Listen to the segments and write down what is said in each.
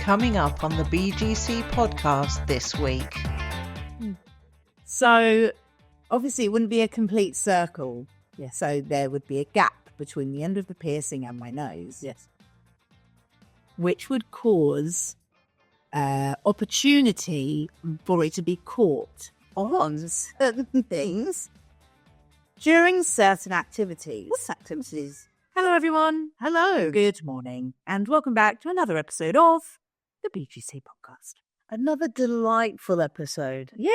coming up on the BGC podcast this week. So, obviously, it wouldn't be a complete circle. Yeah. So, there would be a gap between the end of the piercing and my nose. Yes. Which would cause opportunity for it to be caught on certain things during certain activities. What activities? Hello, everyone. Hello. Good morning. And welcome back to another episode of the BGC podcast. Another delightful episode. Yeah,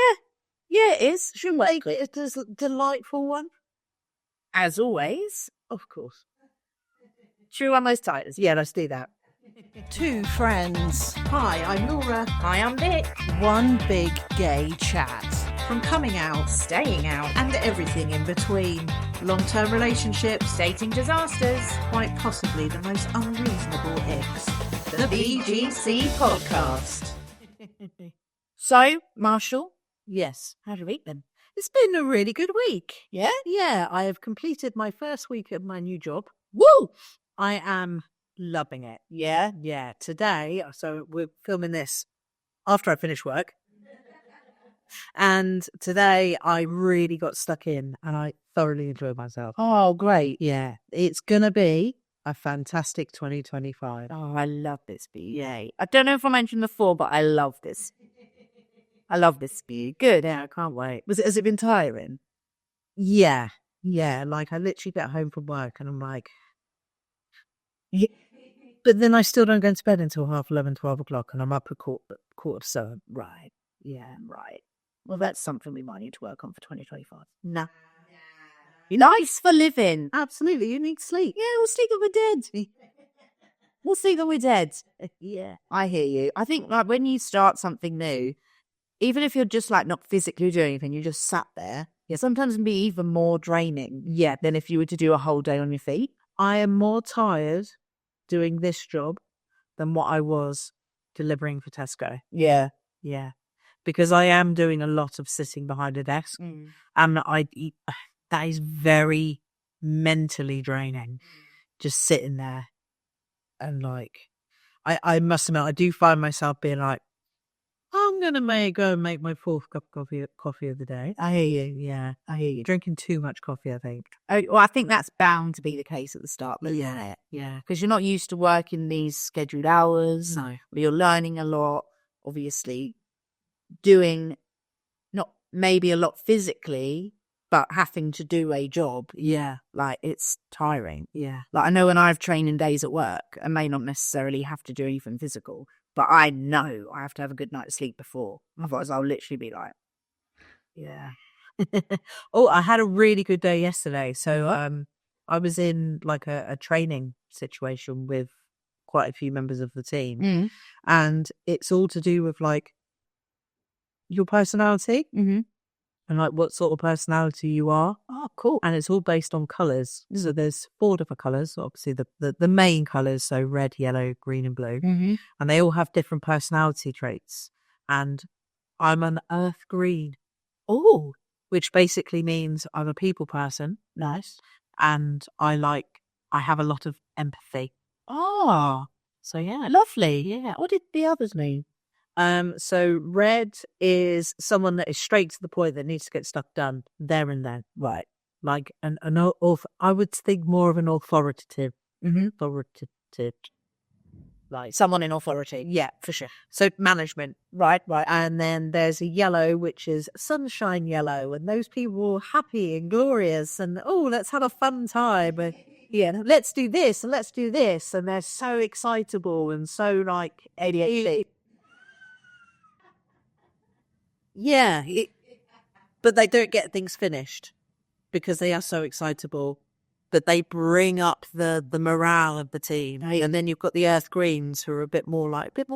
it is. Should we make it a delightful one? As always. Of course. True on those titles. Yeah, let's do that. Two friends. Hi, I'm Laura. Hi, I'm Vic. One big gay chat. From coming out, Staying out. and everything in between. Long-term relationships, Dating disasters. quite possibly the most unreasonable icks. The BGC podcast. So, Marshall, Yes. how's your week been? It's been a really good week. Yeah? Yeah, I have completed my first week at my new job. Woo! I am loving it. Yeah? Yeah, today, so we're filming this after I finish work. And today I really got stuck in and I thoroughly enjoyed myself. Oh, great. Yeah, it's going to be a fantastic 2025. Oh, I love this BA. I don't know if I mentioned before, but I love this. I love this BA. Good. Yeah, I can't wait. Has it been tiring? Yeah, like I literally get home from work and I'm like, but then I still don't go to bed until 11:30, 12 o'clock and I'm up at quarter to 7. Right. Yeah, right. Well, that's something we might need to work on for 2025. Nah. Nice for living. Absolutely, you need sleep. Yeah, we'll sleep when we're dead. We'll sleep when we're dead. Yeah. I hear you. I think like when you start something new, even if you're just like not physically doing anything, you just sat there. Yeah, sometimes it can be even more draining. Yeah. Than if you were to do a whole day on your feet. I am more tired doing this job than what I was delivering for Tesco. Yeah. Yeah. Because I am doing a lot of sitting behind a desk and that is very mentally draining. Just sitting there and like, I must admit, I do find myself being like, I'm going to go and make my fourth cup of coffee of the day. I hear you. Yeah. I hear you. Drinking too much coffee, I think. Oh, well, I think that's bound to be the case at the start. Yeah. Because you're not used to working these scheduled hours. No. You're learning a lot, obviously. Doing not maybe a lot physically, but having to do a job. Yeah. Like, it's tiring. Yeah. Like, I know when I have training days at work, I may not necessarily have to do anything physical, but I know I have to have a good night's sleep before. Otherwise, I'll literally be like, yeah. Oh, I had a really good day yesterday. So I was in like a training situation with quite a few members of the team. And it's all to do with like your personality and like what sort of personality you are. Oh, cool. And it's all based on colours. So there's 4 different colours, obviously the main colours, so red, yellow, green and blue. And they all have different personality traits. And I'm an earth green. Oh, Which basically means I'm a people person. nice. And I have a lot of empathy. Oh, So yeah. lovely. Yeah. What did the others mean? So red is someone that is straight to the point that needs to get stuff done there and then. Right. Like I would think more of an authoritative, like Someone in authority. yeah, for sure. So management, Right. and then there's a yellow which is sunshine yellow, and those people are happy and glorious, and let's have a fun time, and yeah, let's do this and let's do this, and they're so excitable and so like ADHD. Yeah, but they don't get things finished because they are so excitable that they bring up the morale of the team. Right. And then you've got the Earth Greens who are a bit more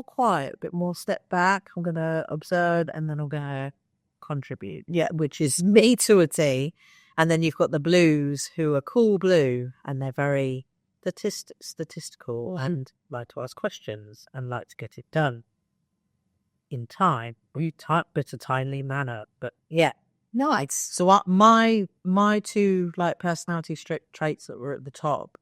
quiet, a bit more step back. I'm going to observe and then I'm going to contribute. Yeah, which is me to a T. And then you've got the Blues who are cool blue and they're very statistical and like to ask questions and like to get it done in time, but a timely manner. But yeah, Nice. so my 2 like personality traits that were at the top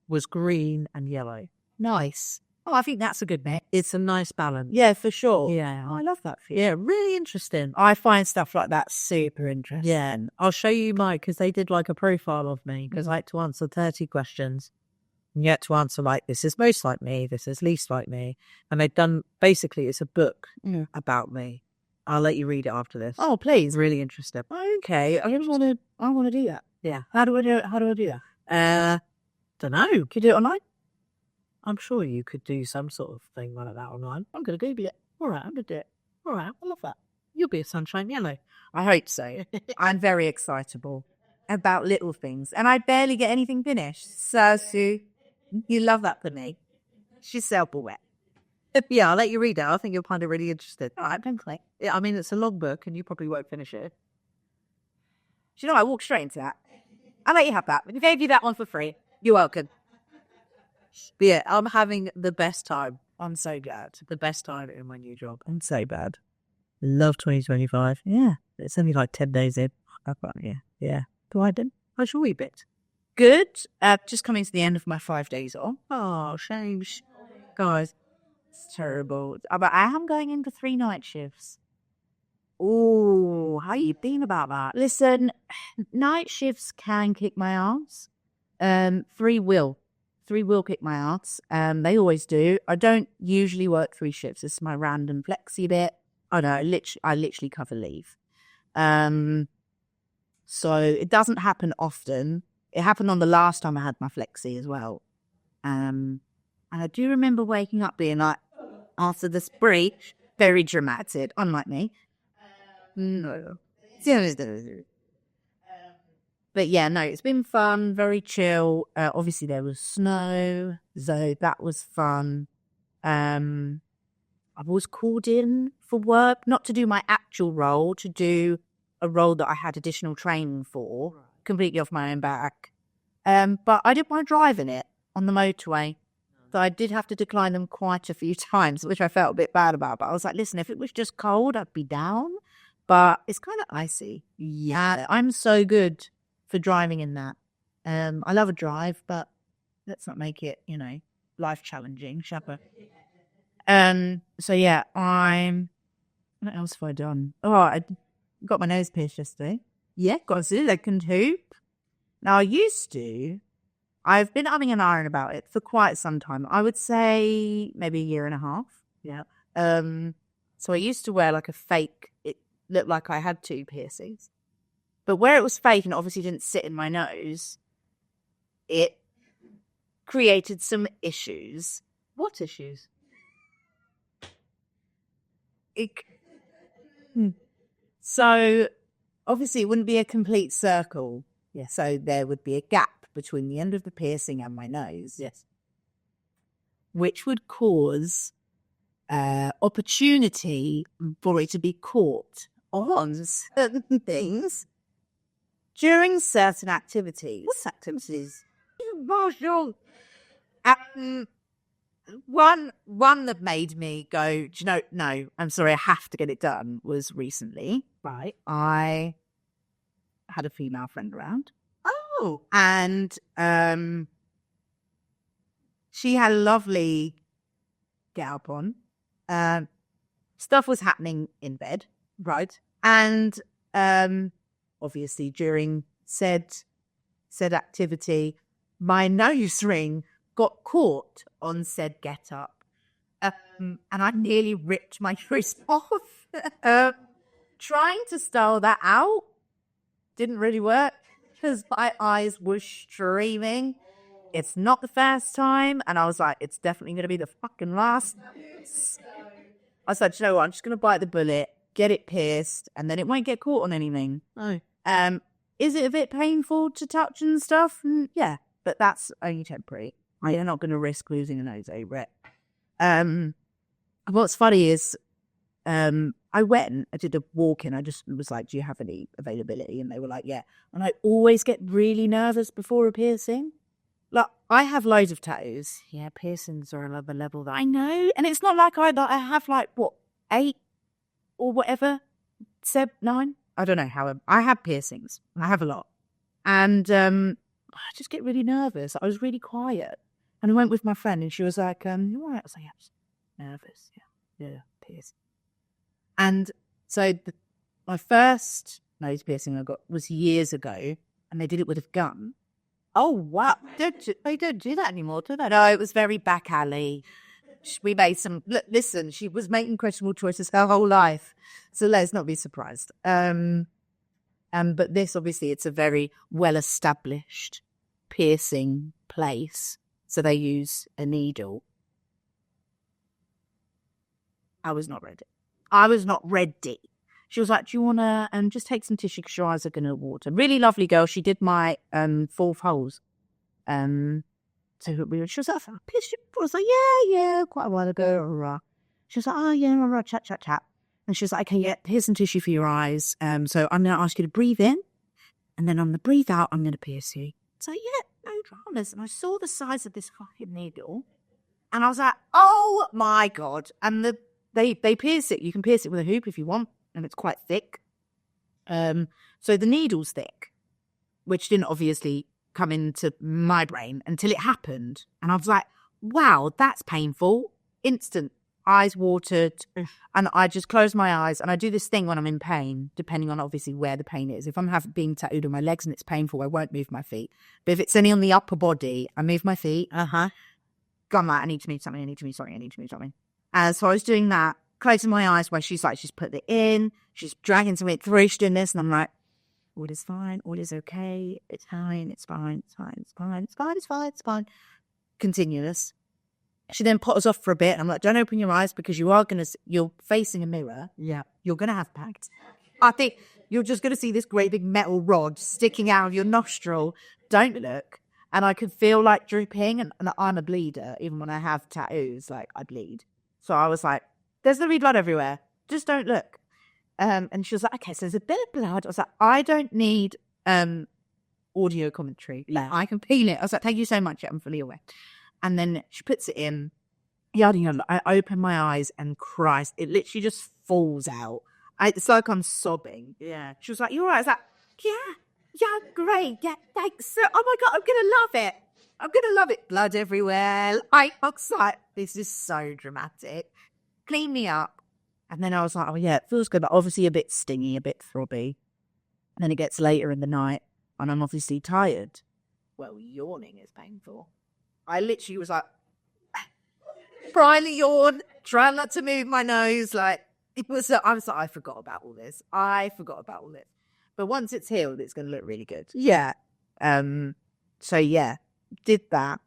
was green and yellow. Nice. Oh, I think that's a good mix. It's a nice balance. Yeah, for sure. Yeah. Oh, I love that for you. Yeah, really interesting. I find stuff like that super interesting. Yeah, I'll show you mine because they did like a profile of me because I had to answer 30 questions. And you had to answer like, this is most like me, this is least like me. And they've done, basically, it's a book about me. I'll let you read it after this. Oh, please. It's really interesting. Okay. I want to do that. Yeah. How do I do that? Don't know. Can you do it online? I'm sure you could do some sort of thing like that online. I'm going to Google it. All right. I'm going to do it. All right. I love that. You'll be a sunshine yellow. I hope so. I'm very excitable about little things. And I barely get anything finished. So, Sue, you love that for me. She's self-aware. Yeah, I'll let you read it. I think you'll find it really interesting. All right, thanks, mate. Yeah, I mean, it's a long book and you probably won't finish it. Do you know, I walked straight into that. I'll let you have that. We gave you that one for free. You're welcome. But yeah, I'm having the best time. I'm so glad. The best time in my new job. I'm so bad. Love 2025. Yeah. It's only like 10 days in. Yeah. Do I then? How's your wee bit? Good. Just coming to the end of my 5 days off. Oh, shame. Guys. It's terrible. But I am going in for 3 night shifts. Oh, how you been about that? Listen, night shifts can kick my ass. 3 will. 3 will kick my ass. They always do. I don't usually work 3 shifts. This is my random flexi bit. Oh no, I literally cover leave. So it doesn't happen often. It happened on the last time I had my flexi as well. And I do remember waking up being like, after the spree, very dramatic, unlike me. No. But yeah, no, it's been fun, very chill. Obviously, there was snow, so that was fun. I was called in for work, not to do my actual role, to do a role that I had additional training for, completely off my own back. But I didn't want to drive in it on the motorway. So I did have to decline them quite a few times, which I felt a bit bad about. But I was like, listen, if it was just cold, I'd be down. But it's kind of icy. Yeah, I'm so good for driving in that. I love a drive, but let's not make it, life challenging, shall we? So yeah, what else have I done? Oh, I got my nose pierced yesterday. Yeah, got a silicone hoop. Now I've been umming and ahhing about it for quite some time. I would say maybe a year and a half. Yeah. So I used to wear like a fake, it looked like I had 2 piercings. But where it was fake and obviously didn't sit in my nose, it created some issues. What issues? So obviously it wouldn't be a complete circle. Yeah. So there would be a gap between the end of the piercing and my nose. Yes. Which would cause opportunity for it to be caught on certain things during certain activities. What activities? Marshall. One that made me go, do you know, no, I'm sorry, I have to get it done, was recently. Right. I had a female friend around. Oh. And she had a lovely get up on. Stuff was happening in bed. Right. And obviously during said activity, my nose ring got caught on said get up. And I nearly ripped my wrist off. Trying to style that out didn't really work because my eyes were streaming. It's not the first time. And I was like, it's definitely going to be the fucking last. I said, you know what? I'm just going to bite the bullet, get it pierced, and then it won't get caught on anything. No. Is it a bit painful to touch and stuff? Yeah, but that's only temporary. I'm not going to risk losing a nose over it. What's funny is I went, I did a walk-in. I just was like, do you have any availability? And they were like, yeah. And I always get really nervous before a piercing. Like, I have loads of tattoos. Yeah, piercings are another level that I know. And it's not like I have like, 8 or whatever, 9? I don't know how. I have piercings. I have a lot. And I just get really nervous. I was really quiet. And I went with my friend, and she was like, "You all right?" I was like, "Yeah, I'm nervous. Yeah, piercing." And so my first nose piercing I got was years ago, and they did it with a gun. Oh, wow. They don't do that anymore, do they? No, it was very back alley. We made some. Listen, she was making questionable choices her whole life, so let's not be surprised. But this, obviously, it's a very well-established piercing place, so they use a needle. I was not ready. She was like, "Do you want to just take some tissue because your eyes are going to water?" Really lovely girl. She did my 4 holes. So she was like, "I pierced you before." I was like, "Yeah, quite a while ago." She was like, "Oh yeah, chat." And she was like, "Okay, yeah, here's some tissue for your eyes. So I'm going to ask you to breathe in, and then on the breathe out, I'm going to pierce you." So yeah, no dramas. And I saw the size of this fucking needle, and I was like, "Oh my god!" And they pierce it. You can pierce it with a hoop if you want, and it's quite thick. So the needle's thick, which didn't obviously come into my brain until it happened, and I was like, "Wow, that's painful." Instant. Eyes watered, and I just close my eyes, and I do this thing when I'm in pain, depending on obviously where the pain is. If I'm being tattooed on my legs and it's painful, I won't move my feet. But if it's only on the upper body, I move my feet. I'm like, I need to move something. And so I was doing that, closing my eyes while she's put it in, she's dragging something through, she's doing this, and I'm like, all is fine, all is okay, it's fine. Continuous. She then put us off for a bit. And I'm like, don't open your eyes because you're facing a mirror. Yeah. You're going to have packed. I think you're just going to see this great big metal rod sticking out of your nostril. Don't look. And I could feel like drooping. And I'm a bleeder. Even when I have tattoos, like I bleed. So I was like, there's going to be blood everywhere. Just don't look. And she was like, okay, so there's a bit of blood. I was like, I don't need audio commentary. Like, I can feel it. I was like, thank you so much. I'm fully aware. And then she puts it in, yada, yada. I open my eyes and Christ, it literally just falls out. It's like I'm sobbing. Yeah. She was like, "You all right?" I was like, yeah, great. Yeah, thanks. Oh my God, I'm going to love it. Blood everywhere. I was like, this is so dramatic. Clean me up. And then I was like, oh yeah, it feels good, but obviously a bit stingy, a bit throbby. And then it gets later in the night and I'm obviously tired. Well, yawning is painful. I literally was like, trying to yawn, trying not to move my nose. Like, I was like, I forgot about all this. But once it's healed, it's going to look really good. Yeah. So yeah, did that.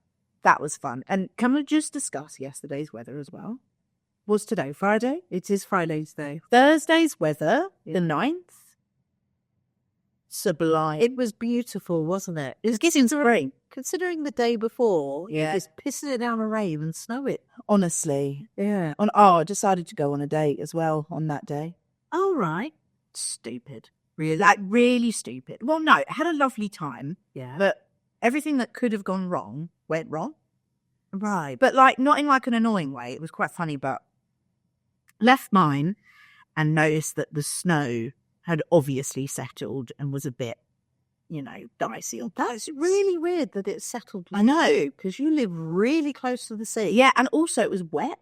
That was fun. And can we just discuss yesterday's weather as well? Was today Friday? It is Friday's day. Thursday's weather, the 9th. Sublime. It was beautiful, wasn't it? It was getting some rain. Considering the day before, Yeah. it was pissing it down with rain and snow it. Honestly. Yeah. I decided to go on a date as well on that day. All right. Stupid. Really stupid. Well, no, I had a lovely time. Yeah. But everything that could have gone wrong went wrong. Right. But not in an annoying way. It was quite funny, but left mine and noticed that the snow had obviously settled and was a bit, dicey. That's really weird that it settled. I know. Because you live really close to the sea. Yeah, and also it was wet.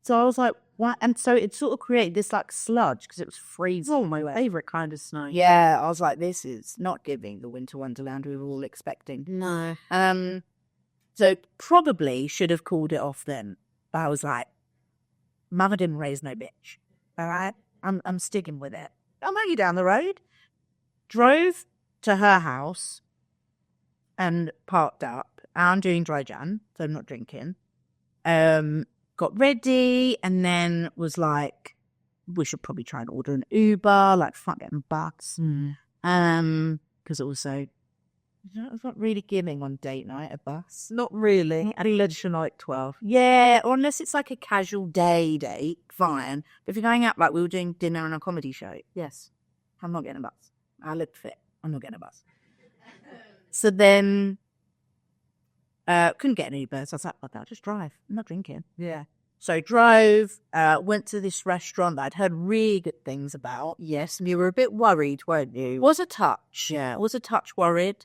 So I was like, what? And so it sort of created this sludge because it was freezing. It's all my favourite kind of snow. Yeah, I was like, this is not giving the winter wonderland we were all expecting. No. So probably should have called it off then. But I was like, Mother didn't raise no bitch. All right? I'm sticking with it. I'm only down the road. Drove to her house and parked up. I'm doing dry jan, so I'm not drinking. Got ready and then was like, we should probably try and order an Uber, fuck getting bus. Because also, it's not really giving on date night a bus. Not really. Unless you're 12. Yeah, or unless it's a casual date, fine. But if you're going out, we were doing dinner and a comedy show, yes, I'm not getting a bus. I look fit. I'm not getting a bus. So then, couldn't get an Uber. So I was like, I'll just drive. I'm not drinking. Yeah. So drove, went to this restaurant that I'd heard really good things about. Yes, and you were a bit worried, weren't you? Was a touch, yeah. Was a touch worried.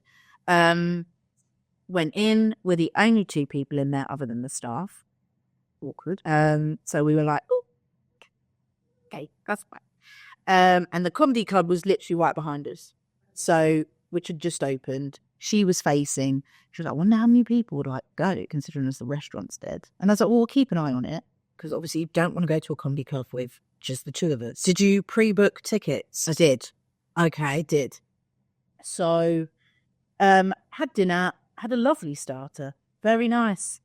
went in. We're the only 2 people in there other than the staff. Awkward. So we were like, oh, okay, that's fine. And the comedy club was literally right behind us. So, which had just opened. She was facing. She was like, I wonder how many people would like go, considering as the restaurant's dead. And I was like, well, we'll keep an eye on it. Because obviously you don't want to go to a comedy club with just the 2 of us. Did you pre-book tickets? I did. Okay, did. So, had dinner, had a lovely starter. Very nice.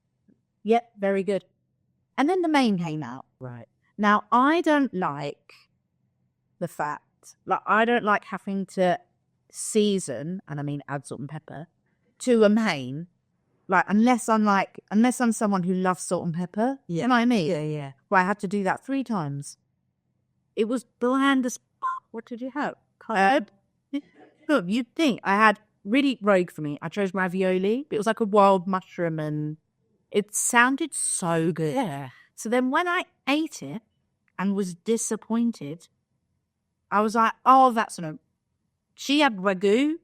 Yep, very good. And then the main came out. Right. Now, I don't like the fact, like, I don't like having to season, and I mean add salt and pepper, to a main, like, unless I'm someone who loves salt and pepper. Yeah. You know what I mean? Yeah. Well, I had to do that 3 times. It was bland as fuck. What did you have? Look, you'd think I had really rogue for me. I chose ravioli, but it was like a wild mushroom and it sounded so good. Yeah. So then when I ate it and was disappointed, I was like, oh, that's no. She had ragu.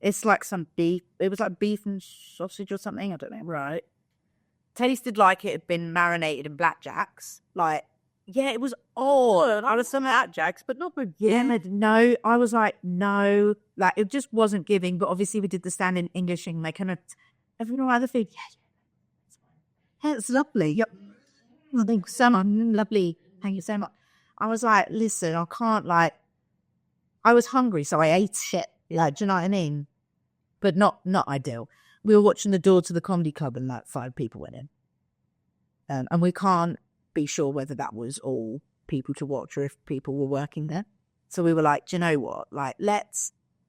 It's like some beef. It was like beef and sausage or something. I don't know. Right. Tasted like it had been marinated in blackjacks. Like, yeah, it was odd. I was some Jack's, but not with No, I was like, no. Like, it just wasn't giving. But obviously we did the standing English and they kind of, everyone had the food. Yeah, it's lovely. Yep. I think so much. Lovely. Thank you so much. I was like, listen, I can't, like, I was hungry, so I ate shit. Like, do you know what I mean? But not ideal. We were watching the door to the comedy club and like 5 people went in. And we can't be sure whether that was all people to watch or if people were working there. So we were like, do you know what? Like,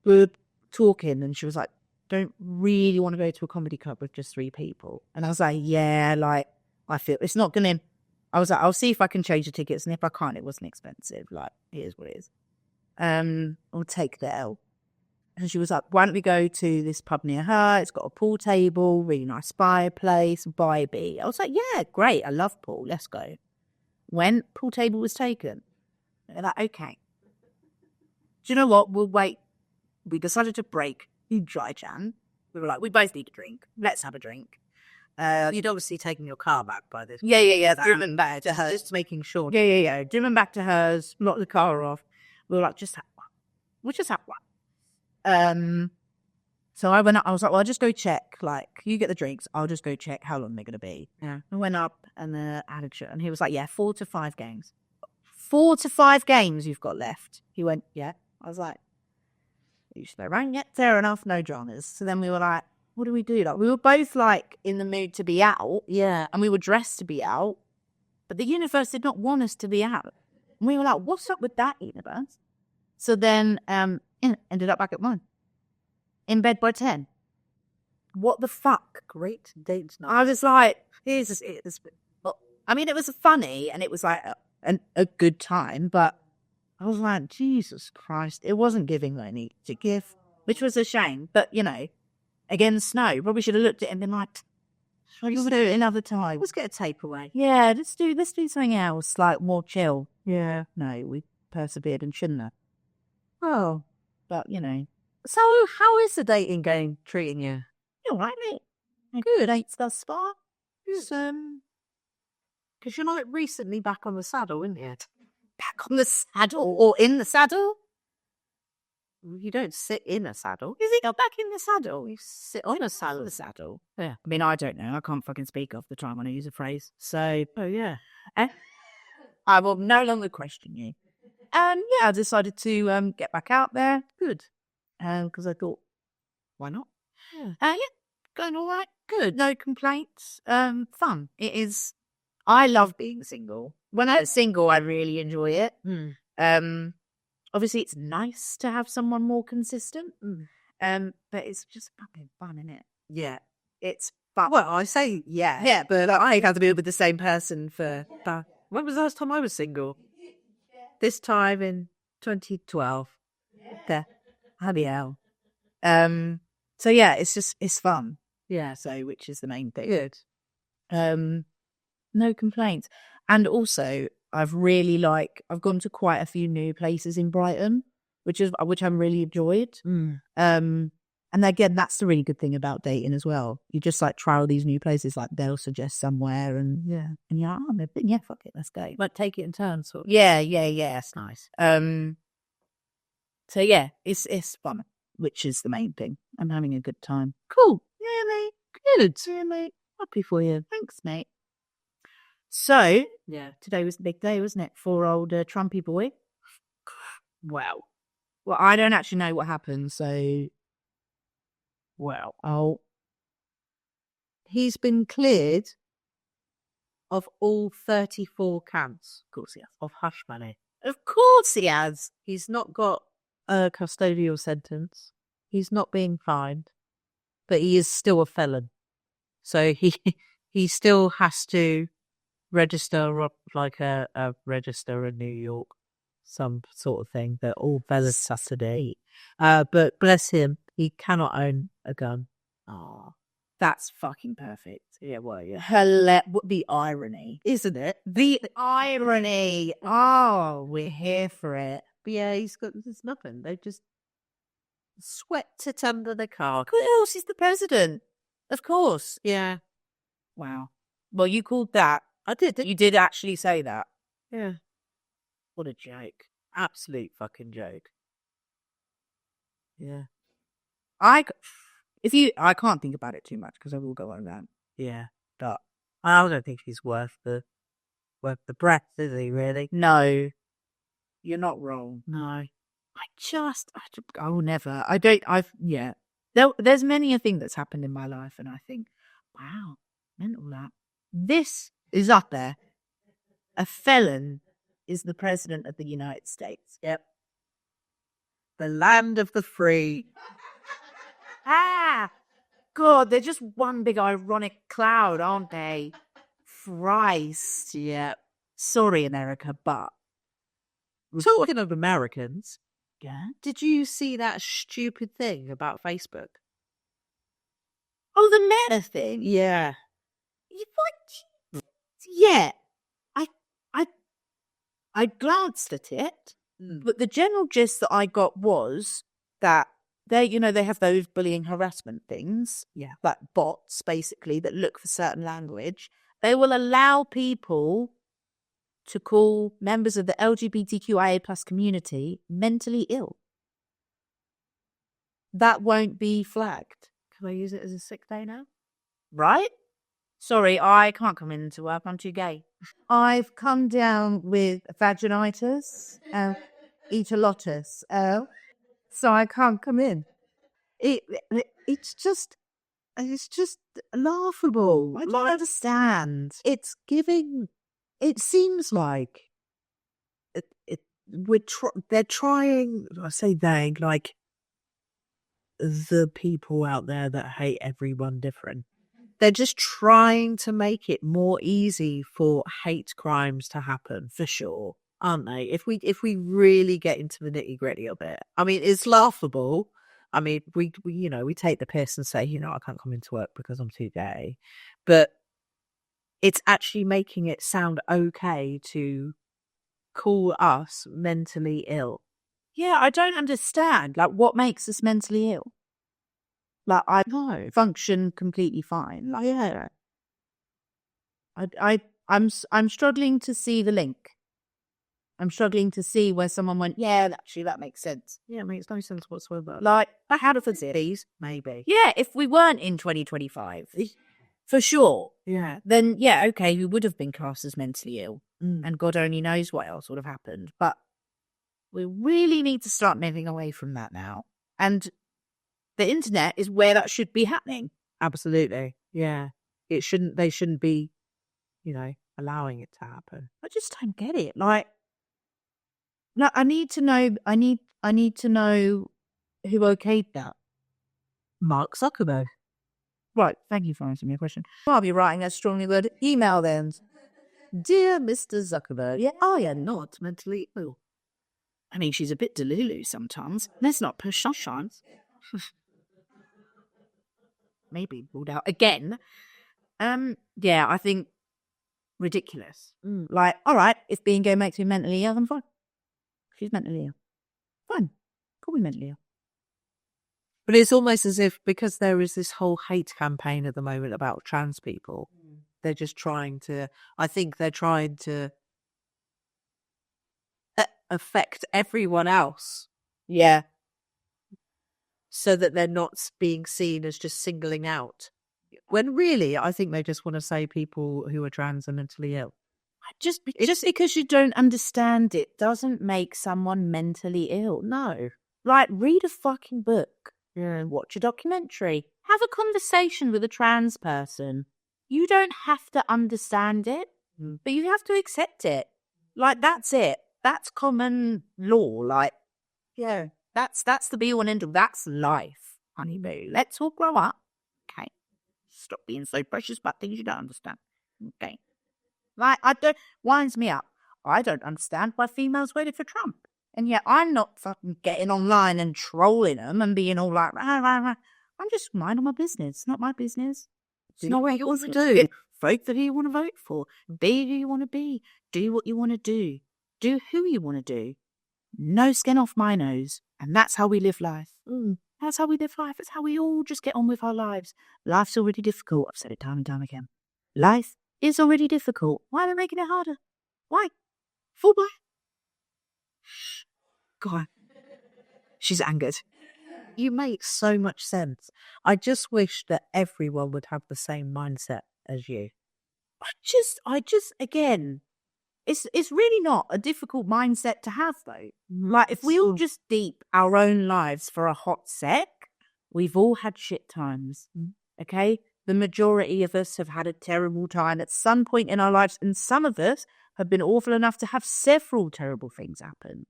we're talking. And she was like, don't really want to go to a comedy club with just 3 people. And I was like, yeah, like, I feel it's not going to, I was like, I'll see if I can change the tickets. And if I can't, it wasn't expensive. Like, it is what it is. I'll take the L. And she was like, why don't we go to this pub near her? It's got a pool table, really nice fireplace, vibey. I was like, yeah, great. I love pool. Let's go. When pool table was taken, they're like, okay. Do you know what? We'll wait. We decided to break dry Jan. We were like, we both need a drink. Let's have a drink. You'd obviously taken your car back by this. Yeah. Driven back to hers, just making sure. Yeah. Driven back to hers, locked the car off. We were like, just have one. We'll just have one. So I went up, I was like, well, I'll just go check. Like, you get the drinks, I'll just go check how long they're going to be. Yeah. I went up and had a chat, and he was like, yeah, 4 to 5 games. 4 to 5 games you've got left. He went, yeah. I was like, you slow round, yeah, fair enough, no dramas. So then we were like, what do we do? Like, we were both like in the mood to be out. Yeah. And we were dressed to be out, but the universe did not want us to be out. And we were like, what's up with that universe? So then, ended up back at 1. In bed by 10. What the fuck? Great date night. I was like, I mean, it was funny and it was like a good time, but I was like, Jesus Christ, it wasn't giving what I needed to give, which was a shame. But, you know, again, snow. Probably should have looked at it and been like, we'll do it another time. Let's get a takeaway. Yeah, let's do something else, like more chill. Yeah. No, we persevered and shouldn't have. Oh. But, you know. So how is the dating game treating you? All right, mate. Good, 8 thus far. Because you're like recently back on the saddle, isn't it? Back on the saddle or in the saddle? You don't sit in a saddle. You think I'm back in the saddle? You sit on a saddle. The saddle. Yeah. I mean, I don't know. I can't fucking speak off the time when I use a phrase. So, oh yeah. I will no longer question you. And yeah, I decided to get back out there. Good. Because I thought, why not? Yeah. Going all right. Good. No complaints. Fun. It is. I love being single. When I'm single, I really enjoy it. Obviously, it's nice to have someone more consistent. But it's just fucking fun, isn't it? Yeah. It's fun. Well, I say yeah. Yeah, but I have to be with the same person for. When was the last time I was single? This time in 2012. There. Bloody hell. So yeah, it's fun. Yeah. So which is the main thing. Good. No complaints. And also I've gone to quite a few new places in Brighton, which I'm really enjoyed. And again, that's the really good thing about dating as well. You just like try all these new places, like they'll suggest somewhere and you're like, oh, yeah, fuck it, let's go. Like take it in turns. Sort of. Yeah, that's nice. So yeah, it's fun, which is the main thing. I'm having a good time. Cool. Yeah, mate. Good. Yeah, mate. Happy for you. Thanks, mate. So Yeah. today was the big day, wasn't it, for old Trumpy boy? Well, I don't actually know what happened, so He's been cleared of all 34 counts. of course he has. Of hush money. Of course he has. He's not got a custodial sentence. He's not being fined, but he is still a felon. So he still has to register like a register in New York, some sort of thing that all felons have to do. But bless him, he cannot own a gun. Oh, that's fucking perfect. Yeah, well, yeah. The irony. Isn't it? The irony. Oh, we're here for it. But yeah, there's nothing. They just swept it under the car. Who else is the president? Of course. Yeah. Wow. Well, you called that. I did. You did actually say that. Yeah. What a joke. Absolute fucking joke. Yeah. I can't think about it too much because I will go on that. Yeah. But I don't think he's worth the breath, is he, really? No. You're not wrong. No. I will never. Yeah. There's many a thing that's happened in my life and I think, wow, mental that. This is up there. A felon is the president of the United States. Yep. The land of the free. God, they're just one big ironic cloud, aren't they? Christ. Yeah. Sorry, America, but. Talking of Americans, Yeah? did you see that stupid thing about Facebook? Oh, the meta thing? Yeah. What? Yeah. I glanced at it, but the general gist that I got was that they have those bullying harassment things, like bots basically that look for certain language. They will allow people to call members of the LGBTQIA plus community mentally ill. That won't be flagged. Can I use it as a sick day now? Right? Sorry, I can't come into work. I'm too gay. I've come down with vaginitis, etolotus, so I can't come in. It's just laughable. I don't understand. It's giving. It seems like they're trying. I say they, like the people out there that hate everyone different. They're just trying to make it more easy for hate crimes to happen, for sure, aren't they? If we really get into the nitty gritty of it, I mean, it's laughable. I mean, we take the piss and say, I can't come into work because I'm too gay, but it's actually making it sound okay to call us mentally ill. Yeah, I don't understand. Like, what makes us mentally ill? Like, I function completely fine. Like, yeah. I'm struggling to see the link. I'm struggling to see where someone went, yeah, actually, that makes sense. Yeah, it makes no sense whatsoever. Like, how does it? These, maybe. Yeah, if we weren't in 2025, for sure. Yeah. Then, yeah, okay, we would have been classed as mentally ill. Mm. And God only knows what else would have happened. But we really need to start moving away from that now. And the internet is where that should be happening. Absolutely. Yeah. They shouldn't be, allowing it to happen. I just don't get it. Like, no, I need to know who okayed that. Mark Zuckerberg. Right, thank you for answering my question. I'll be writing a strongly worded email then. Dear Mr. Zuckerberg, I am not mentally ill. I mean, she's a bit delulu sometimes. Let's not push sometimes. Maybe ruled out again. Yeah, I think ridiculous. Like, all right, if being gay makes me mentally ill, I'm fine. She's mentally ill. Fine. Call me mentally ill. But it's almost as if, because there is this whole hate campaign at the moment about trans people, they're just trying to, I think they're trying to affect everyone else Yeah. so that they're not being seen as just singling out. When really, I think they just want to say people who are trans are mentally ill. Just because you don't understand it doesn't make someone mentally ill. No. Like, read a fucking book. Yeah. Watch a documentary. Have a conversation with a trans person. You don't have to understand it, but you have to accept it. Like, that's it. That's common law. Like, Yeah. that's the be all and end all. That's life, honey boo. Let's all grow up. Okay. Stop being so precious about things you don't understand. Okay. Like, winds me up. I don't understand why females voted for Trump. And yet I'm not fucking getting online and trolling them and being all like, rah, rah, rah. I'm just minding my business. It's not my business. It's not what you want to do. Vote for who you want to vote for. Be who you want to be. Do what you want to do. Do who you want to do. No skin off my nose. And that's how we live life. That's how we live life. It's how we all just get on with our lives. Life's already difficult. I've said it time and time again. Life is already difficult. Why are they making it harder? Why? Full by. God, she's angered. You make so much sense. I just wish that everyone would have the same mindset as you. I just, again, it's really not a difficult mindset to have, though. Like, if we all just deep our own lives for a hot sec, we've all had shit times, okay? The majority of us have had a terrible time at some point in our lives, and some of us have been awful enough to have several terrible things happen.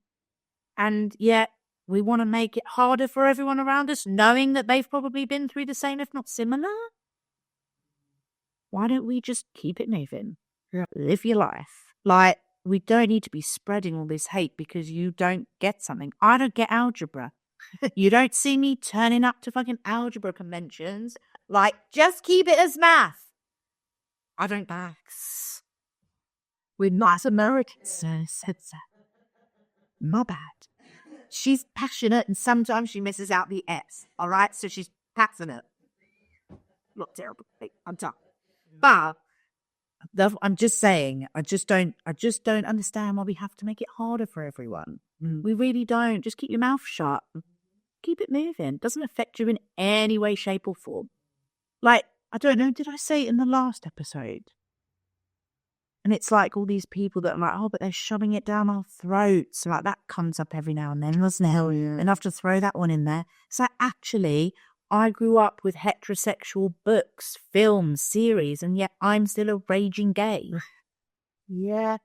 And yet, we want to make it harder for everyone around us, knowing that they've probably been through the same, if not similar. Why don't we just keep it moving? Yeah. Live your life. Like, we don't need to be spreading all this hate because you don't get something. I don't get algebra. You don't see me turning up to fucking algebra conventions. Like, just keep it as math. I don't maths. We're not Americans. So said that. My bad. She's passionate and sometimes she misses out the S. All right? So she's passionate. Not terrible. I'm tough. But I'm just saying, I just don't understand why we have to make it harder for everyone. We really don't. Just keep your mouth shut. Keep it moving. It doesn't affect you in any way, shape, or form. Like, I don't know, did I say it in the last episode? And it's like all these people that are like, oh, but they're shoving it down our throats. Like, that comes up every now and then, doesn't it? Oh, yeah. Enough to throw that one in there. So actually, I grew up with heterosexual books, films, series, and yet I'm still a raging gay. Yeah.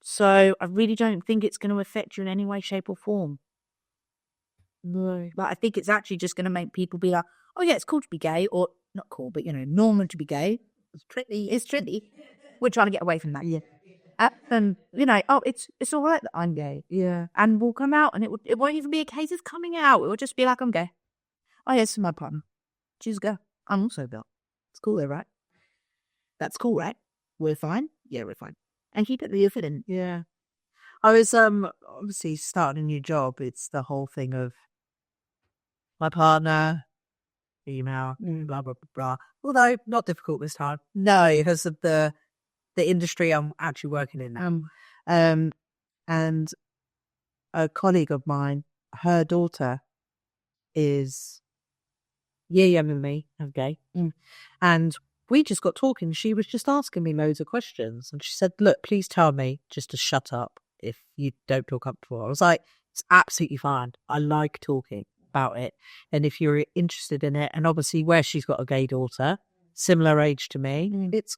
So I really don't think it's going to affect you in any way, shape, or form. No. But I think it's actually just going to make people be like, oh yeah, it's cool to be gay, or not cool, but normal to be gay. It's trendy. We're trying to get away from that. Yeah. And oh, it's all right that I'm gay. Yeah. And we'll come out, and it won't even be a case of coming out. It will just be like, I'm gay. Oh yeah, this is my partner. She's a girl. I'm also a girl. It's cool though, right? That's cool, right? We're fine. Yeah, we're fine. And keep it the fit in. Yeah. I was obviously starting a new job. It's the whole thing of my partner, female, blah, blah, blah, blah. Although not difficult this time. No, because of the industry I'm actually working in now. And a colleague of mine, her daughter is year younger than me, okay? And we just got talking. She was just asking me loads of questions. And she said, look, please tell me just to shut up if you don't feel comfortable. I was like, it's absolutely fine. I like talking about it. And if you're interested in it, and obviously where she's got a gay daughter, similar age to me, it's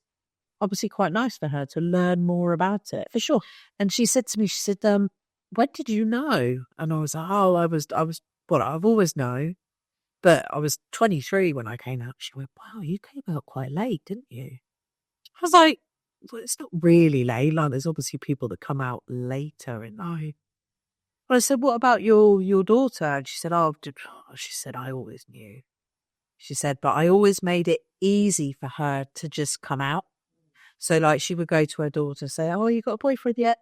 obviously quite nice for her to learn more about it. For sure. And she said to me, she said, when did you know? And I was like, oh, I've always known. But I was 23 when I came out. She went, wow, you came out quite late, didn't you? I was like, well, it's not really late. Like, there's obviously people that come out later in life. But I said, what about your daughter? And she said, I always knew. She said, but I always made it easy for her to just come out. So, like, she would go to her daughter and say, oh, you got a boyfriend yet?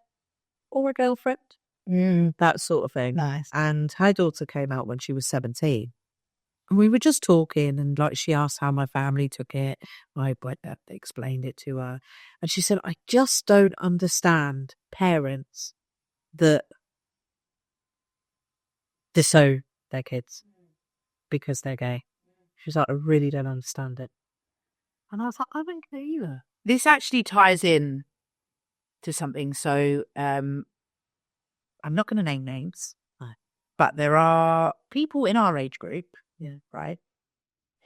Or a girlfriend? That sort of thing. Nice. And her daughter came out when she was 17. And we were just talking, and like she asked how my family took it. I explained it to her, and she said, "I just don't understand parents that disown their kids because they're gay." She's like, "I really don't understand it," and I was like, "I don't get it either." This actually ties in to something. So I'm not going to name names, No. but there are people in our age group, Yeah. right,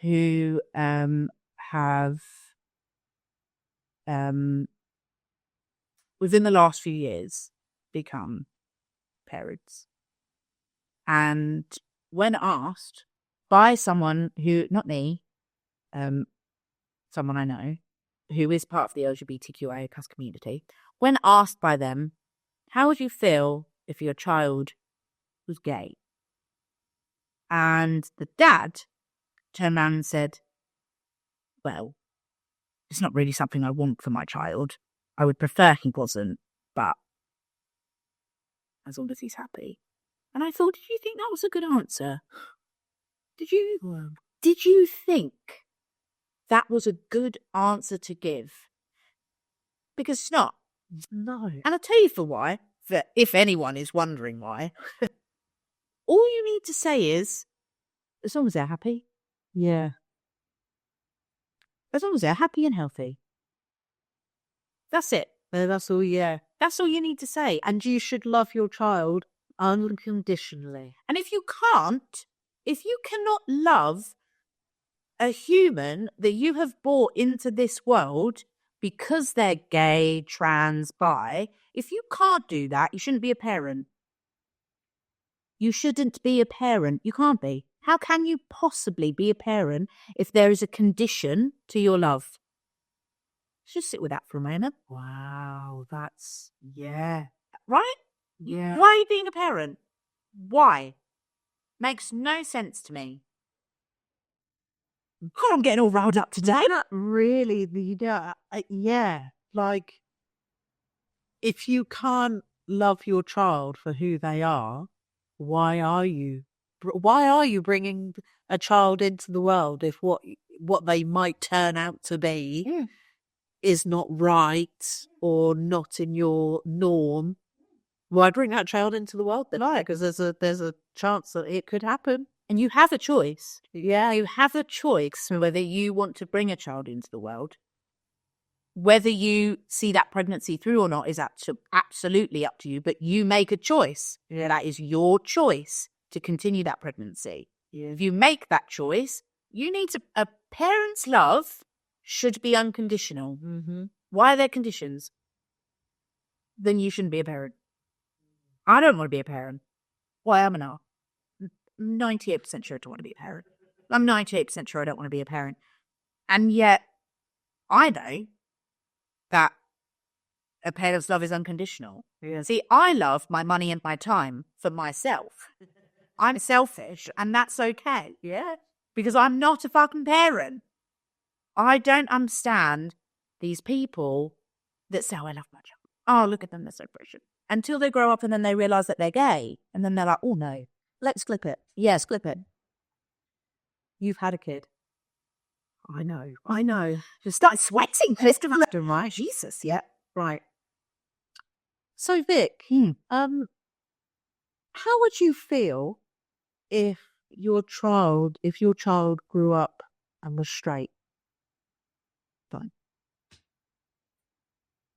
who have within the last few years become parents. And when asked by someone who, not me, someone I know, who is part of the LGBTQIA community, when asked by them, how would you feel if your child was gay? And the dad turned around and said, well, it's not really something I want for my child. I would prefer he wasn't, but as long as he's happy. And I thought, did you think that was a good answer? Did you think that was a good answer to give? Because it's not. No. And I'll tell you for why, for if anyone is wondering why. All you need to say is, as long as they're happy. Yeah. As long as they're happy and healthy. That's it. That's all. Yeah. That's all you need to say. And you should love your child unconditionally. And if you cannot love a human that you have brought into this world because they're gay, trans, bi, if you can't do that, you shouldn't be a parent. You shouldn't be a parent. You can't be. How can you possibly be a parent if there is a condition to your love? Just sit with that for a moment. Wow. That's, yeah. Right? Yeah. Why are you being a parent? Why? Makes no sense to me. God, I'm getting all riled up today. Not really. Yeah. Like, if you can't love your child for who they are, why are you bringing a child into the world if what they might turn out to be is not right or not in your norm? Why bring that child into the world then? Because there's a chance that it could happen. And you have a choice. Yeah. You have a choice whether you want to bring a child into the world. Whether you see that pregnancy through or not is absolutely up to you, but you make a choice. Yeah. That is your choice to continue that pregnancy. Yeah. If you make that choice, a parent's love should be unconditional. Mm-hmm. Why are there conditions? Then you shouldn't be a parent. I don't want to be a parent. Why am I not? 98% sure I don't want to be a parent. I'm 98% sure I don't want to be a parent. And yet, I know that a parent's love is unconditional. Yeah. See, I love my money and my time for myself. I'm selfish, and that's okay. Yeah. Because I'm not a fucking parent. I don't understand these people that say, oh, I love my child. Oh, look at them, they're so precious. Until they grow up and then they realise that they're gay. And then they're like, oh, no. Let's clip it. Yes, clip it. You've had a kid. I know. Just start sweating. Right. Jesus, yeah. Right. So, Vic, how would you feel if your child grew up and was straight? Fine.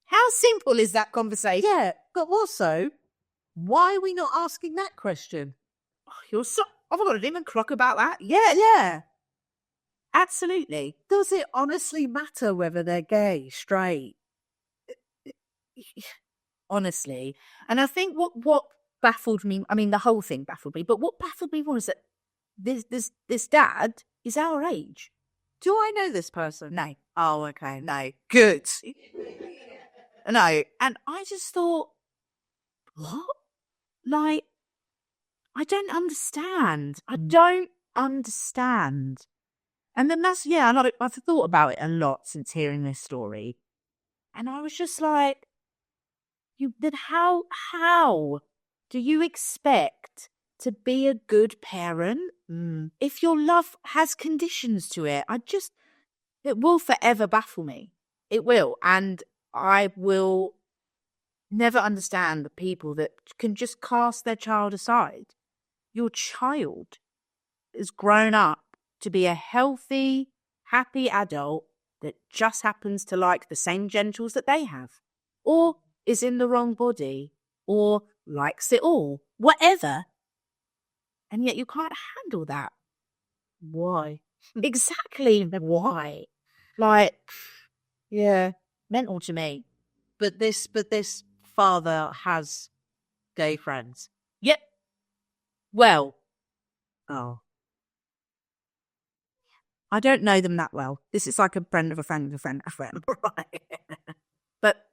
How simple is that conversation? Yeah, but also, why are we not asking that question? Oh, I've got an even crock about that. Yeah. Absolutely. Does it honestly matter whether they're gay, straight? Honestly. And I think what baffled me, I mean, the whole thing baffled me, but what baffled me was that this dad is our age. Do I know this person? No. Oh, okay. No. Good. No. And I just thought, what? Like, I don't understand. I don't understand. And then I've thought about it a lot since hearing this story. And I was just like, how do you expect to be a good parent. If your love has conditions to it, it will forever baffle me. It will. And I will never understand the people that can just cast their child aside. Your child is grown up to be a healthy, happy adult that just happens to like the same genitals that they have, or is in the wrong body, or likes it all, whatever. And yet you can't handle that. Why? Exactly why. Like, Yeah. mental to me. But this father has gay friends. Yep. Well, Oh. I don't know them that well. This is like a friend of a friend of a friend of a friend. Right. But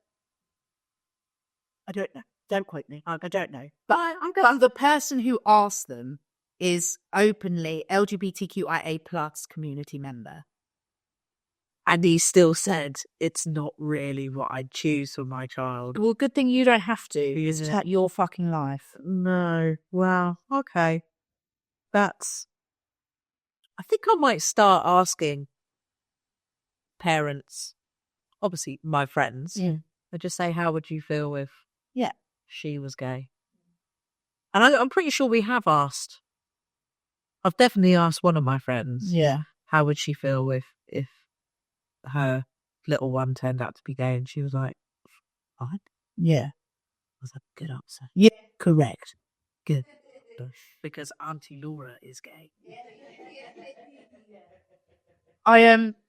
I don't know. Don't quote me. I don't know. But But the person who asked them is openly LGBTQIA plus community member. and he still said it's not really what I'd choose for my child. Well, good thing you don't have to. Isn't It's your fucking life. No. Wow. Okay. I think I might start asking parents, obviously my friends, and just say, how would you feel if she was gay? And I'm pretty sure we have asked. I've definitely asked one of my friends, how would she feel if her little one turned out to be gay? And she was like, fine. Yeah. I was like, good answer. Yeah. Correct. Good. Because Auntie Laura is gay.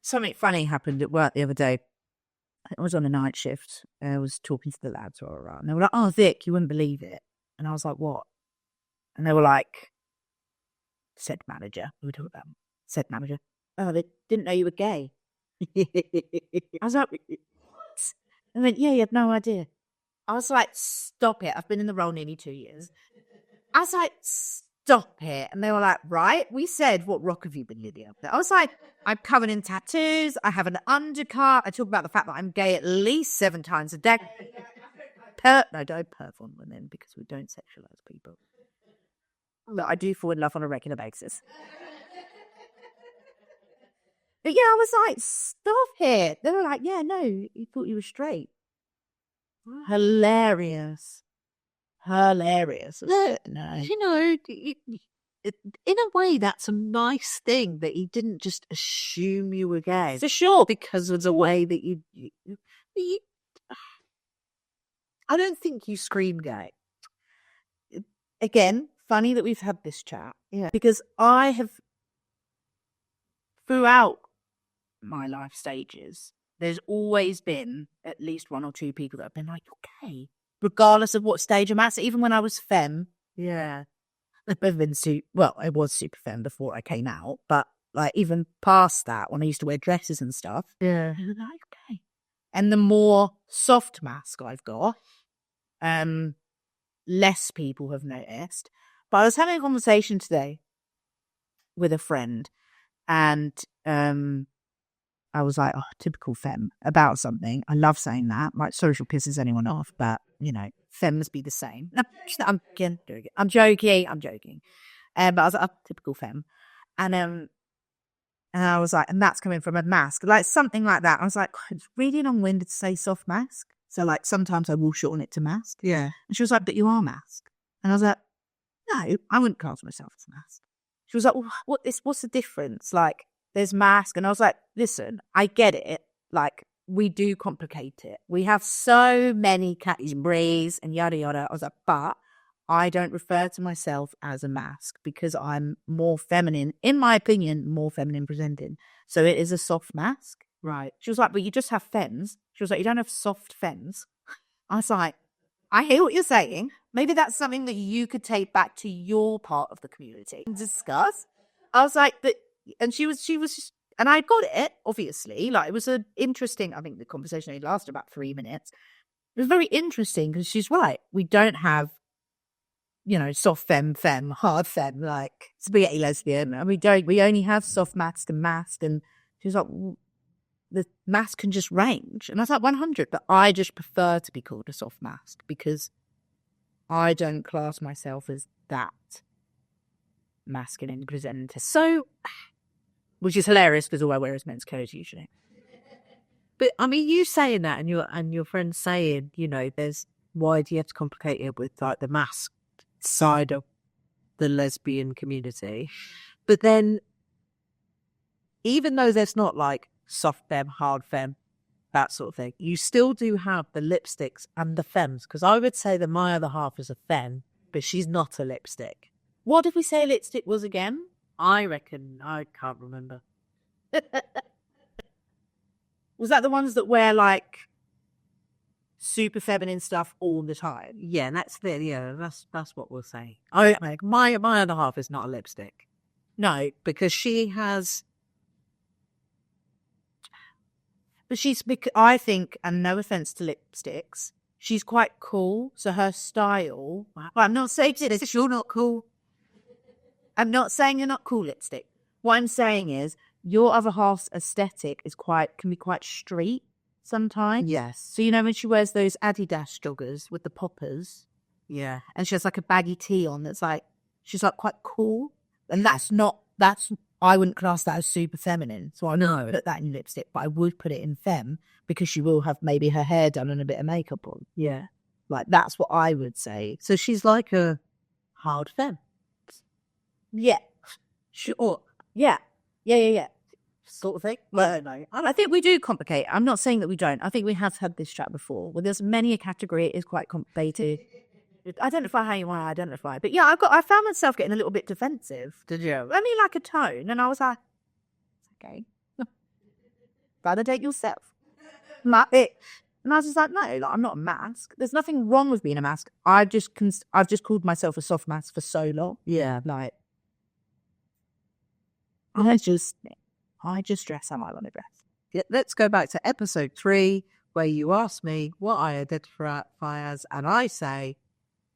Something funny happened at work the other day. I was on a night shift. I was talking to the lads, and they were like, "Oh, Vic, you wouldn't believe it." And I was like, "What?" And they were like, "Said manager." We were talking about said manager. "Oh, they didn't know you were gay." I was like, "What?" And then, "Yeah, you had no idea." I was like, "Stop it! I've been in the role nearly 2 years." I was like, "Stop it!" And they were like, "Right, we said, what rock have you been living up there?" I was like, "I'm covered in tattoos. I have an undercut. I talk about the fact that I'm gay at least 7 times a day." No, don't perv on women because we don't sexualize people. But I do fall in love on a regular basis. But yeah, I was like, "Stop it!" They were like, "Yeah, no, you thought you were straight." Hilarious. No. You know, in a way, that's a nice thing that he didn't just assume you were gay. For sure. Because of the way that you I don't think you scream gay. Again, funny that we've had this chat. Yeah. Because I have, throughout my life stages, there's always been at least 1 or 2 people that have been like, "You're gay," regardless of what stage I'm at. So even when I was femme, Yeah. I've been I was super femme before I came out, but like even past that, when I used to wear dresses and stuff, Yeah. they were like, "Okay." And the more soft mask I've got, less people have noticed. But I was having a conversation today with a friend, and I was like, "Oh, typical femme," about something. I love saying that. My social pisses anyone off, but femmes be the same. No, I'm joking. But I was like, "Oh, typical femme," and I was like, and that's coming from a mask, like something like that. I was like, it's really long-winded to say soft mask. So like sometimes I will shorten it to mask. Yeah. And she was like, "But you are mask." And I was like, "No, I wouldn't class myself as mask." She was like, "Well, what's the difference? Like, there's mask." And I was like, "Listen, I get it. Like, we do complicate it. We have so many categories and yada yada." I was like, "But I don't refer to myself as a mask because I'm more feminine, in my opinion, more feminine presenting. So it is a soft mask." Right. She was like, "But you just have femmes." She was like, "You don't have soft femmes." I was like, I hear what you're saying. Maybe that's something that you could take back to your part of the community and discuss. I was like, and she was just, and I got it, obviously. Like, it was an interesting, I think the conversation only lasted about 3 minutes. It was very interesting because she's right. We don't have, soft femme, hard femme, like spaghetti lesbian. And we only have soft mask and mask. And she was like, well, the mask can just range. And I was like, 100, but I just prefer to be called a soft mask because I don't class myself as that. masculine presenting. So, which is hilarious because all I wear is men's clothes usually. But I mean, you saying that, and your friends saying, there's why do you have to complicate it with like the masked side of the lesbian community? But then, even though there's not like soft femme, hard femme, that sort of thing, you still do have the lipsticks and the femmes. Because I would say that my other half is a femme, but she's not a lipstick. What did we say lipstick was again? I reckon, I can't remember. Was that the ones that wear like super feminine stuff all the time? Yeah, that's what we'll say. My other half is not a lipstick. No, Because she has, but I think, and no offense to lipsticks, she's quite cool. So her style, well, I'm not saying this, you're not cool. I'm not saying you're not cool, lipstick. What I'm saying is your other half's aesthetic can be quite street sometimes. yes, So, when she wears those Adidas joggers with the poppers yeah, and she has like a baggy tee on that's like, she's like quite cool. And I wouldn't class that as super feminine. So I wouldn't put that in lipstick, but I would put it in femme because she will have maybe her hair done and a bit of makeup on. yeah. Like, that's what I would say. So she's like a hard femme. Yeah. Sure. Yeah. Yeah. Sort of thing. Well, no. I think we do complicate. I'm not saying that we don't. I think we have had this chat before. Well, there's many a category it is quite complicated. Identify how you want to identify. But yeah, I found myself getting a little bit defensive. Did you? I mean, like a tone. And I was like, it's okay. Validate yourself. Like it. And I was just like, no, like, I'm not a mask. There's nothing wrong with being a mask. I've just called myself a soft mask for so long. Yeah. Like, I just dress how I want to dress. Yeah, let's go back to episode 3, where you asked me what I identify as, and I say,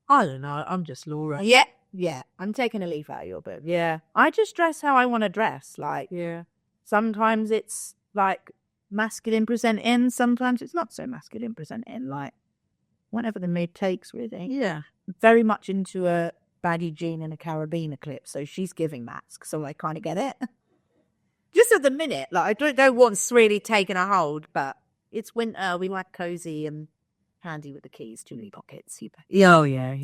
I don't know, I'm just Laura. Yeah. I'm taking a leaf out of your book. Yeah. I just dress how I want to dress. Like, Yeah. sometimes it's like masculine presenting, sometimes it's not so masculine presenting. Like, whatever the mood takes, really. Yeah. Very much into a baggy jean and a carabiner clip, so she's giving mask, so I kind of get it. Just at the minute, like, I don't know what's really taken a hold, but it's winter. We like cozy and handy with the keys, too many pockets. Oh, yeah.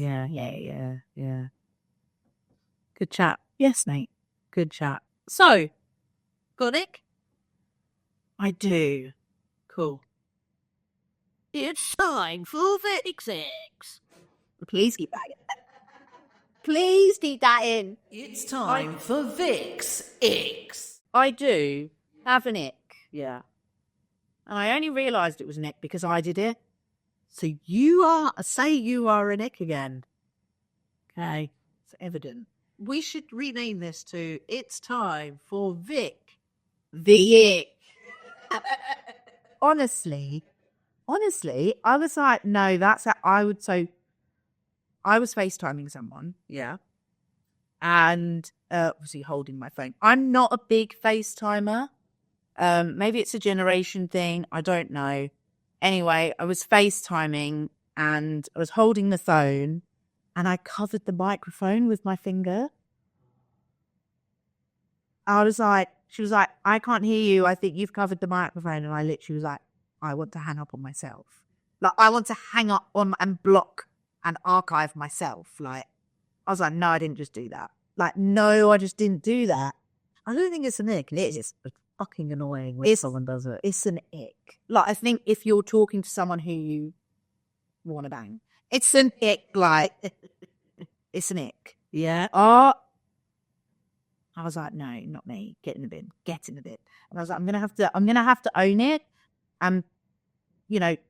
Good chat. Yes, Nate. Good chat. So, got Nick? I do. Cool. It's time for the Please keep that in. Please keep that in. It's time for Vic's Icks. I do have an ick. Yeah. And I only realised it was an ick because I did it. So you are an ick again. Okay. It's evident. We should rename this to It's Time for Vic. The ick. Honestly, I was like, no, that's how I was FaceTiming someone. Yeah. And obviously holding my phone. I'm not a big FaceTimer. Maybe it's a generation thing. I don't know. Anyway, I was FaceTiming and I was holding the phone and I covered the microphone with my finger. She was like, I can't hear you. I think you've covered the microphone. And I literally was like, I want to hang up on myself. Like, I want to hang up on and block and archive myself. Like, I was like, no, I didn't just do that. Like, no, I just didn't do that. I don't think it's an ick. It's just fucking annoying when someone does it. It's an ick. Like, I think if you're talking to someone who you want to bang, it's an ick. Like, it's an ick. Yeah. I was like, no, not me. Get in the bin. And I was like, I'm gonna have to own it, and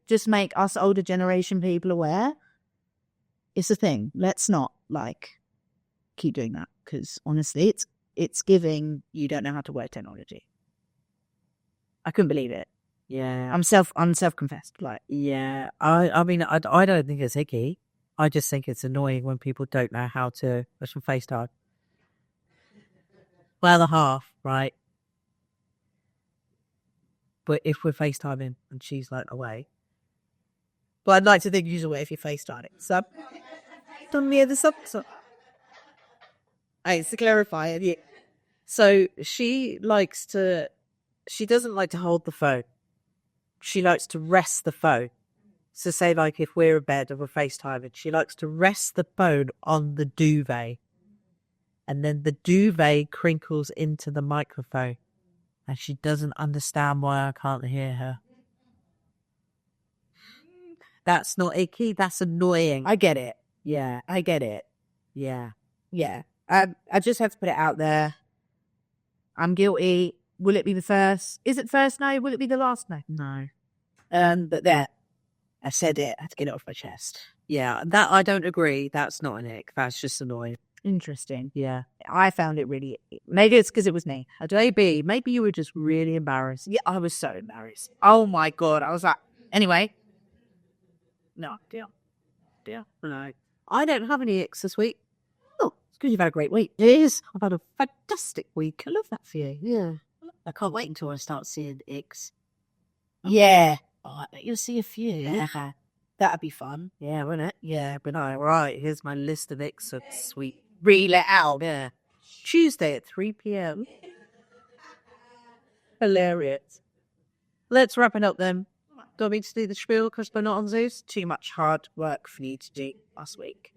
just make us older generation people aware. It's a thing. Let's not keep doing that, because honestly, it's giving you don't know how to work technology. I couldn't believe it. Yeah. I'm self-confessed. Yeah. I mean, I don't think it's icky. I just think it's annoying when people don't know how to FaceTime. Well, the half, right? But if we're FaceTiming and she's away. But I'd like to think she's away if you're FaceTiming. So, on the other side. So. It's to clarify it. Yeah. So she doesn't like to hold the phone. She likes to rest the phone. So say like if we're in bed and we're FaceTiming, she likes to rest the phone on the duvet. And then the duvet crinkles into the microphone. And she doesn't understand why I can't hear her. That's not icky, that's annoying. I get it. Yeah. I get it. Yeah. Yeah. I just have to put it out there. I'm guilty. Will it be the first? Is it first no? Will it be the last no? No. But there. I said it. I had to get it off my chest. Yeah, that I don't agree. That's not an ick. That's just annoying. Interesting. Yeah. I found it really. Maybe it's because it was me. Maybe you were just really embarrassed. Yeah, I was so embarrassed. Oh my God. I was like, anyway. No, dear. No. I don't have any icks this week. Oh, it's because you've had a great week. It is. I've had a fantastic week. I love that for you. Yeah. I can't wait until I start seeing icks. Yeah. Oh, I bet you'll see a few. Yeah. That'd be fun. Yeah, wouldn't it? Yeah. But no, right, here's my list of icks. So sweet. Reel it out. Yeah. Tuesday at 3 p.m. Hilarious. Let's wrap it up then. Do I need to do the spiel because we're not on Zeus? Too much hard work for you to do last week.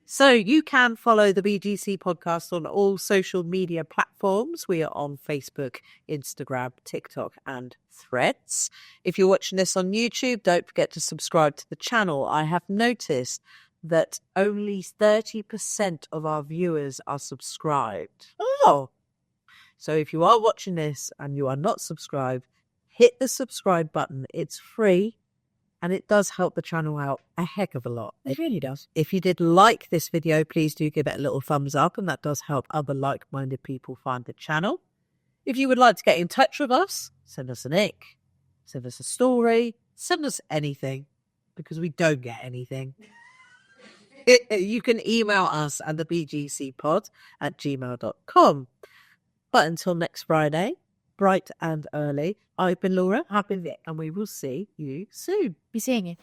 So you can follow the BGC podcast on all social media platforms. We are on Facebook, Instagram, TikTok, and Threads. If you're watching this on YouTube, don't forget to subscribe to the channel. I have noticed that only 30% of our viewers are subscribed. Oh. So if you are watching this and you are not subscribed, hit the subscribe button. It's free. And it does help the channel out a heck of a lot. It really does. If you did like this video, please do give it a little thumbs up, and that does help other like-minded people find the channel. If you would like to get in touch with us, send us an ick, send us a story, send us anything, because we don't get anything. You can email us at thebgcpod@gmail.com. But until next Friday, bright and early, I've been Laura. I've been Vic. And we will see you soon. Be seeing you.